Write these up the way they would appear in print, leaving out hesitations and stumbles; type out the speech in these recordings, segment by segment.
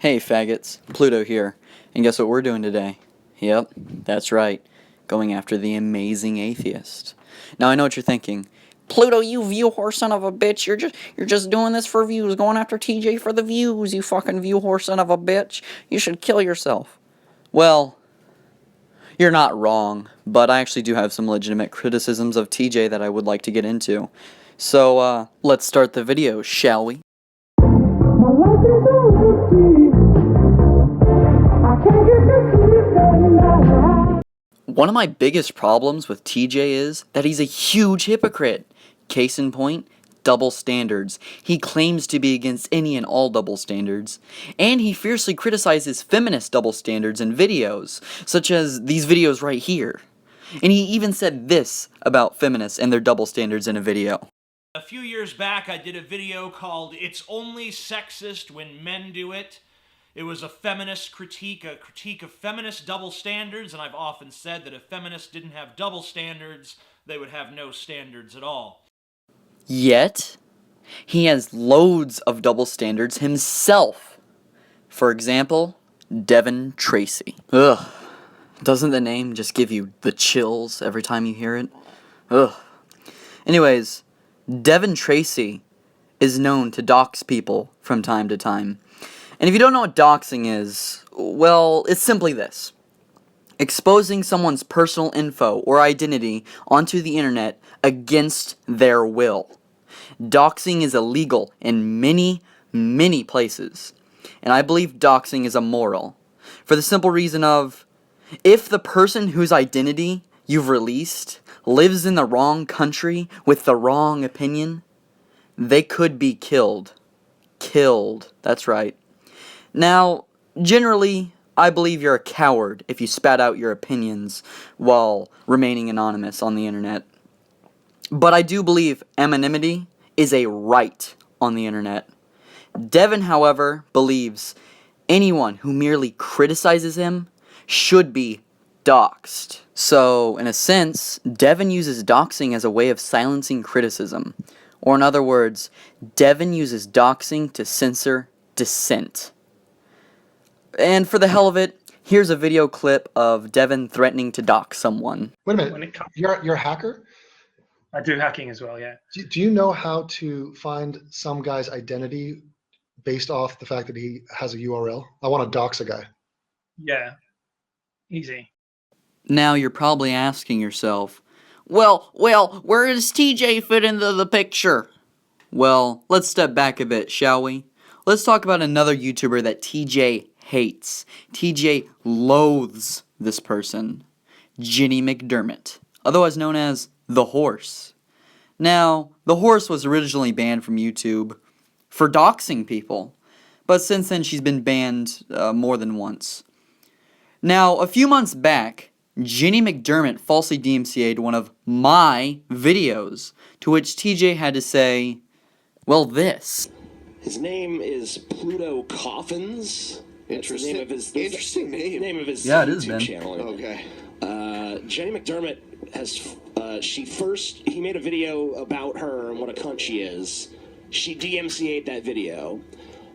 Hey faggots, Pluto here, and guess what we're doing today? Yep, that's right, going after the amazing atheist. Now I know what you're thinking. Pluto, you view whore son of a bitch, you're just doing this for views, going after TJ for the views, you fucking view whore son of a bitch. You should kill yourself. Well, you're not wrong, but I actually do have some legitimate criticisms of TJ that I would like to get into. So, let's start the video, shall we? One of my biggest problems with TJ is that he's a huge hypocrite. Case in point, double standards. He claims to be against any and all double standards, and he fiercely criticizes feminist double standards in videos, such as these videos right here. And he even said this about feminists and their double standards in a video. A few years back, I did a video called "It's Only Sexist When Men Do It." It was a feminist critique, a critique of feminist double standards, and I've often said that if feminists didn't have double standards, they would have no standards at all. Yet, he has loads of double standards himself. For example, Devon Tracey. Ugh. Doesn't the name just give you the chills every time you hear it? Ugh. Anyways, Devon Tracey is known to dox people from time to time. And if you don't know what doxing is, well, it's simply this. Exposing someone's personal info or identity onto the internet against their will. Doxing is illegal in many, many places. And I believe doxing is immoral. For the simple reason of, if the person whose identity you've released lives in the wrong country with the wrong opinion, they could be killed. Killed. That's right. Now, generally, I believe you're a coward if you spat out your opinions while remaining anonymous on the internet. But I do believe anonymity is a right on the internet. Devon, however, believes anyone who merely criticizes him should be doxed. So, in a sense, Devon uses doxing as a way of silencing criticism. Or in other words, Devon uses doxing to censor dissent. And for the hell of it, here's a video clip of Devon threatening to dox someone. Wait a minute, you're a hacker? I do hacking as well, yeah. Do you know how to find some guy's identity based off the fact that he has a URL? I want to dox a guy. Yeah, easy. Now you're probably asking yourself, well, where does TJ fit into the picture? Well, let's step back a bit, shall we? Let's talk about another YouTuber that TJ hates. TJ loathes this person. Jenny McDermott, otherwise known as The Horse. Now, The Horse was originally banned from YouTube for doxing people, but since then she's been banned more than once. Now, a few months back, Jenny McDermott falsely DMCA'd one of my videos, to which TJ had to say, well, this. His name is PlutoCoffins. Interesting. Interesting name. Name of his Yeah, it is, YouTube Ben. channel. Okay. Jenny McDermott has. He made a video about her and what a cunt she is. She DMCA'd that video.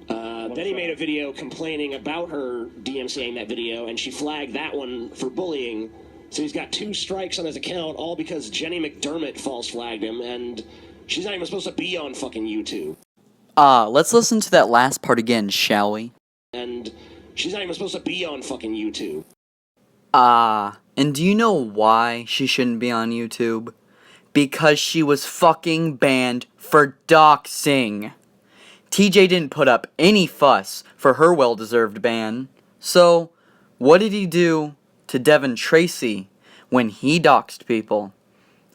Then he made a video complaining about her DMCAing that video, and she flagged that one for bullying. So he's got 2 strikes on his account, all because Jenny McDermott false flagged him, and she's not even supposed to be on fucking YouTube. Let's listen to that last part again, shall we? And she's not even supposed to be on fucking YouTube. And do you know why she shouldn't be on YouTube? Because she was fucking banned for doxing. TJ didn't put up any fuss for her well-deserved ban. So, what did he do to Devon Tracey when he doxed people?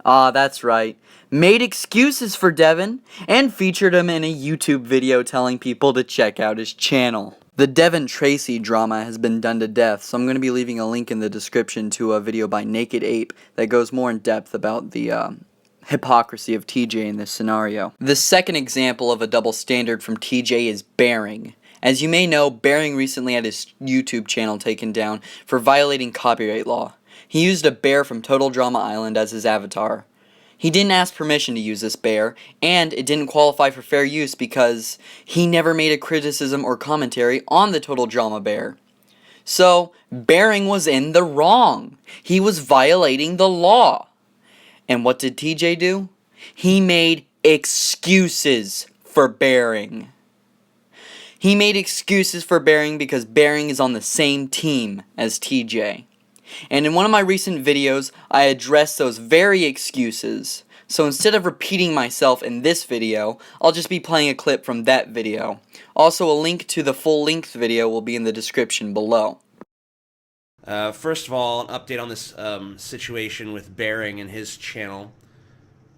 That's right. Made excuses for Devon and featured him in a YouTube video telling people to check out his channel. The Devon Tracey drama has been done to death, so I'm going to be leaving a link in the description to a video by Naked Ape that goes more in depth about the hypocrisy of TJ in this scenario. The second example of a double standard from TJ is Bearing. As you may know, Bearing recently had his YouTube channel taken down for violating copyright law. He used a bear from Total Drama Island as his avatar. He didn't ask permission to use this bear, and it didn't qualify for fair use because he never made a criticism or commentary on the Total Drama bear. So, Bearing was in the wrong. He was violating the law. And what did TJ do? He made excuses for Bearing. He made excuses for Bearing because Bearing is on the same team as TJ. And in one of my recent videos, I addressed those very excuses. So instead of repeating myself in this video, I'll just be playing a clip from that video. Also, a link to the full-length video will be in the description below. First of all, an update on this situation with Bearing and his channel.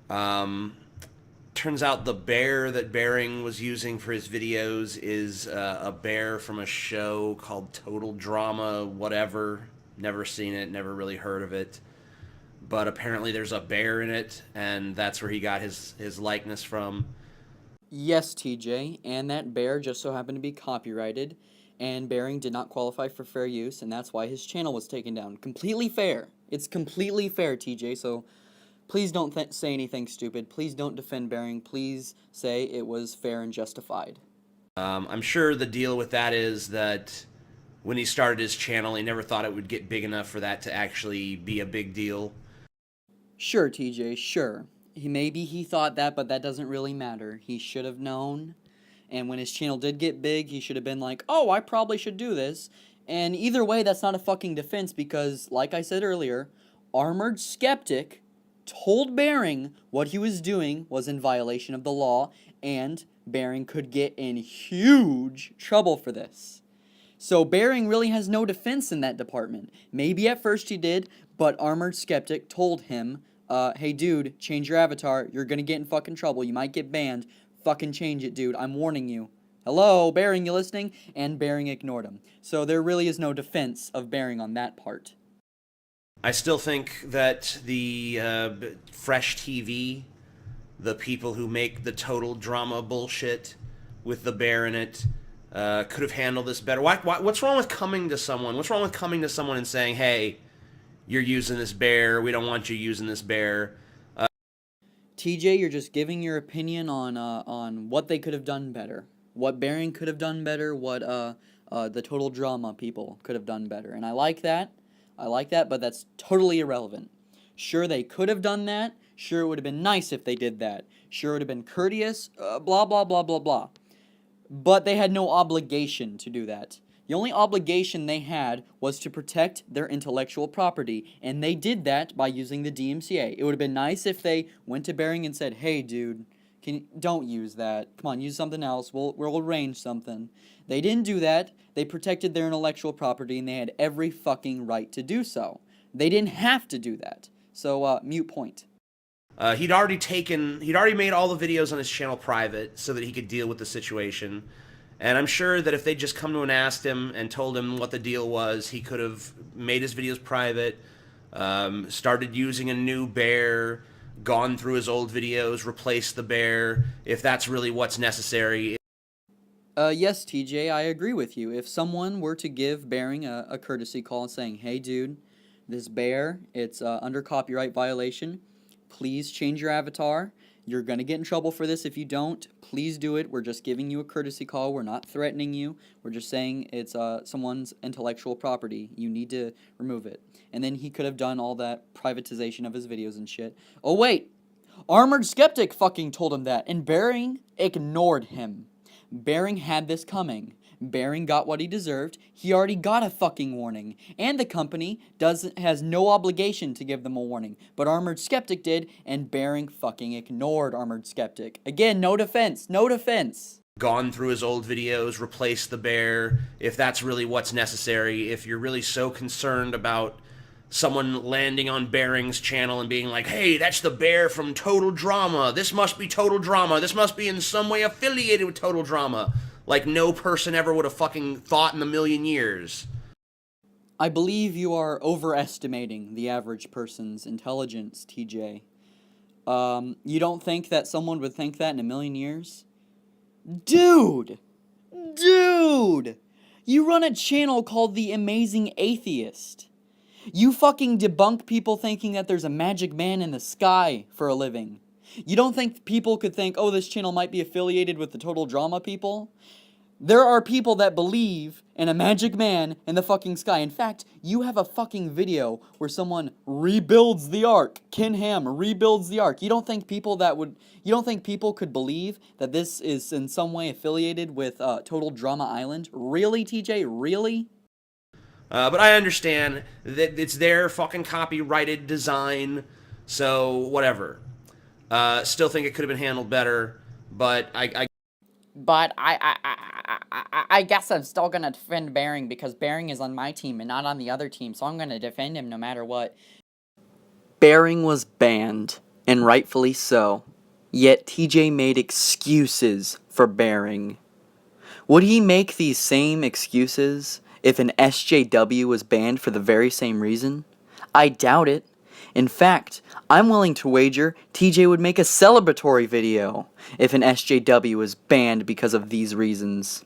Turns out the bear that Bearing was using for his videos is a bear from a show called Total Drama whatever. Never seen it, never really heard of it. But apparently there's a bear in it, and that's where he got his likeness from. Yes, TJ, and that bear just so happened to be copyrighted, and Bearing did not qualify for fair use, and that's why his channel was taken down. Completely fair. It's completely fair, TJ, so please don't say anything stupid. Please don't defend Bearing. Please say it was fair and justified. I'm sure the deal with that is that when he started his channel, he never thought it would get big enough for that to actually be a big deal. Sure, TJ, sure. Maybe he thought that, but that doesn't really matter. He should have known. And when his channel did get big, he should have been like, oh, I probably should do this. And either way, that's not a fucking defense because, like I said earlier, Armored Skeptic told Bearing what he was doing was in violation of the law, and Bearing could get in huge trouble for this. So Bearing really has no defense in that department. Maybe at first he did, but Armored Skeptic told him, hey dude, change your avatar, you're gonna get in fucking trouble, you might get banned, fucking change it dude, I'm warning you. Hello, Bearing, you listening? And Bearing ignored him. So there really is no defense of Bearing on that part. I still think that the Fresh TV, the people who make the Total Drama bullshit with the bear in it, could have handled this better. What's wrong with coming to someone? What's wrong with coming to someone and saying, hey, you're using this bear, we don't want you using this bear? TJ, you're just giving your opinion on what they could have done better. What Bearing could have done better, what the Total Drama people could have done better. And I like that. But that's totally irrelevant. Sure, they could have done that. Sure, it would have been nice if they did that. Sure, it would have been courteous, blah, blah, blah, blah, blah. But they had no obligation to do that. The only obligation they had was to protect their intellectual property, and they did that by using the DMCA. It would have been nice if they went to Bearing and said, hey, dude, don't use that. Come on, use something else. We'll arrange something. They didn't do that. They protected their intellectual property, and they had every fucking right to do so. They didn't have to do that. So, mute point. He'd already made all the videos on his channel private so that he could deal with the situation. And I'm sure that if they'd just come to him and asked him and told him what the deal was, he could have made his videos private, started using a new bear, gone through his old videos, replaced the bear, if that's really what's necessary. Yes, TJ, I agree with you. If someone were to give Bearing a courtesy call saying, hey, dude, this bear, it's under copyright violation. Please change your avatar. You're going to get in trouble for this if you don't. Please do it. We're just giving you a courtesy call. We're not threatening you. We're just saying it's someone's intellectual property. You need to remove it. And then he could have done all that privatization of his videos and shit. Oh, wait. Armored Skeptic fucking told him that, and Bearing ignored him. Bearing had this coming. Bearing got what he deserved. He already got a fucking warning. And the company has no obligation to give them a warning. But Armored Skeptic did, and Bearing fucking ignored Armored Skeptic. Again, no defense. No defense. Gone through his old videos, replaced the bear, if that's really what's necessary. If you're really so concerned about someone landing on Bearing's channel and being like, hey, that's the bear from Total Drama. This must be Total Drama. This must be in some way affiliated with Total Drama. Like no person ever would have fucking thought in a million years. I believe you are overestimating the average person's intelligence, TJ. You don't think that someone would think that in a million years? Dude! You run a channel called The Amazing Atheist. You fucking debunk people thinking that there's a magic man in the sky for a living. You don't think people could think, oh, this channel might be affiliated with the Total Drama people? There are people that believe in a magic man in the fucking sky. In fact, you have a fucking video where someone rebuilds the Ark. Ken Ham rebuilds the Ark. You don't think people could believe that this is in some way affiliated with Total Drama Island? Really, TJ? Really? But I understand that it's their fucking copyrighted design, so whatever. Still think it could have been handled better, but I guess I'm still gonna defend Bering because Bering is on my team and not on the other team, so I'm gonna defend him no matter what. Bering was banned, and rightfully so. Yet TJ made excuses for Bering. Would he make these same excuses if an SJW was banned for the very same reason? I doubt it. In fact, I'm willing to wager TJ would make a celebratory video if an SJW was banned because of these reasons.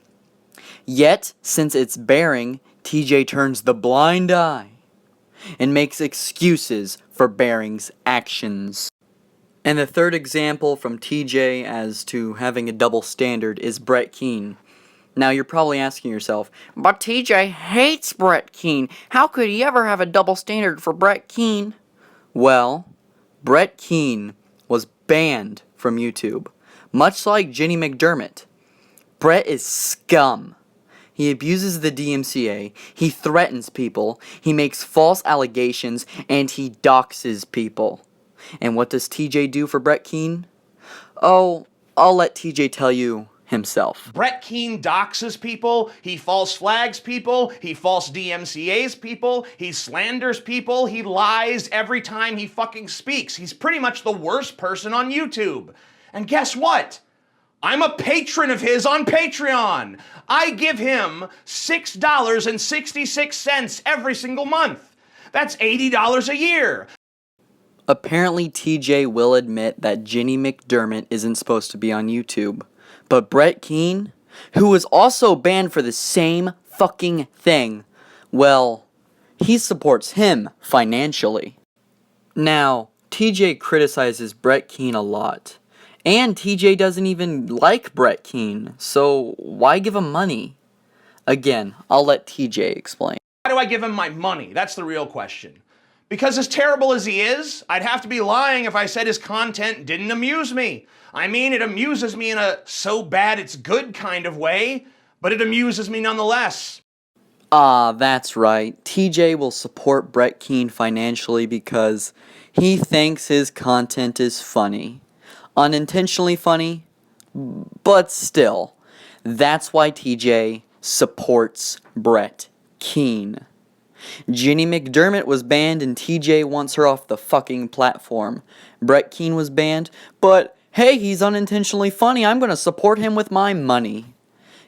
Yet, since it's Bering, TJ turns the blind eye and makes excuses for Bering's actions. And the third example from TJ as to having a double standard is Brett Keane. Now you're probably asking yourself, but TJ hates Brett Keane. How could he ever have a double standard for Brett Keane? Well, Brett Keane was banned from YouTube, much like Jenny McDermott. Brett is scum. He abuses the DMCA, he threatens people, he makes false allegations, and he doxes people. And what does TJ do for Brett Keane? Oh, I'll let TJ tell you himself. Brett Keane doxes people, he false flags people, he false DMCAs people, he slanders people, he lies every time he fucking speaks. He's pretty much the worst person on YouTube. And guess what? I'm a patron of his on Patreon. I give him $6.66 every single month. That's $80 a year. Apparently TJ will admit that Jenny McDermott isn't supposed to be on YouTube. But Brett Keane, who was also banned for the same fucking thing, well, he supports him financially. Now, TJ criticizes Brett Keane a lot. And TJ doesn't even like Brett Keane, so why give him money? Again, I'll let TJ explain. Why do I give him my money? That's the real question. Because as terrible as he is, I'd have to be lying if I said his content didn't amuse me. I mean, it amuses me in a so bad it's good kind of way, but it amuses me nonetheless. Ah, that's right. TJ will support Brett Keane financially because he thinks his content is funny. Unintentionally funny, but still. That's why TJ supports Brett Keane. Jenny McDermott was banned and TJ wants her off the fucking platform. Brett Keane was banned, but hey, he's unintentionally funny, I'm gonna support him with my money.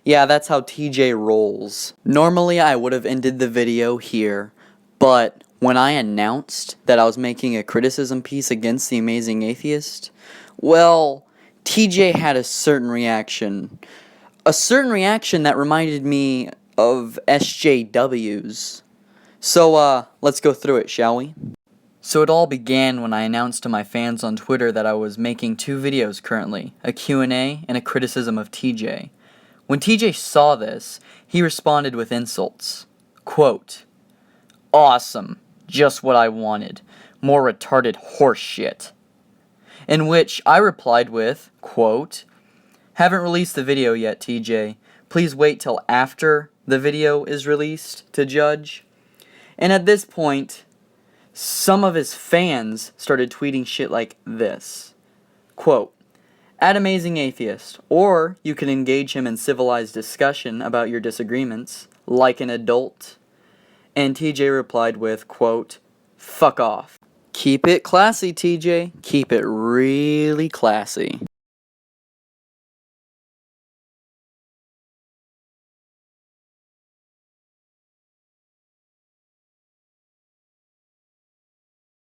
Yeah, that's how TJ rolls. Normally I would have ended the video here, but when I announced that I was making a criticism piece against the Amazing Atheist, well, TJ had a certain reaction. A certain reaction that reminded me of SJWs. So, let's go through it, shall we? So it all began when I announced to my fans on Twitter that I was making two videos currently, a Q&A and a criticism of TJ. When TJ saw this, he responded with insults. Quote, "Awesome, just what I wanted, more retarded horse shit." In which I replied with, quote, "Haven't released the video yet, TJ. Please wait till after the video is released to judge." And at this point, some of his fans started tweeting shit like this. Quote, "At Amazing Atheist, or you can engage him in civilized discussion about your disagreements, like an adult." And TJ replied with, quote, "Fuck off." Keep it classy, TJ. Keep it really classy.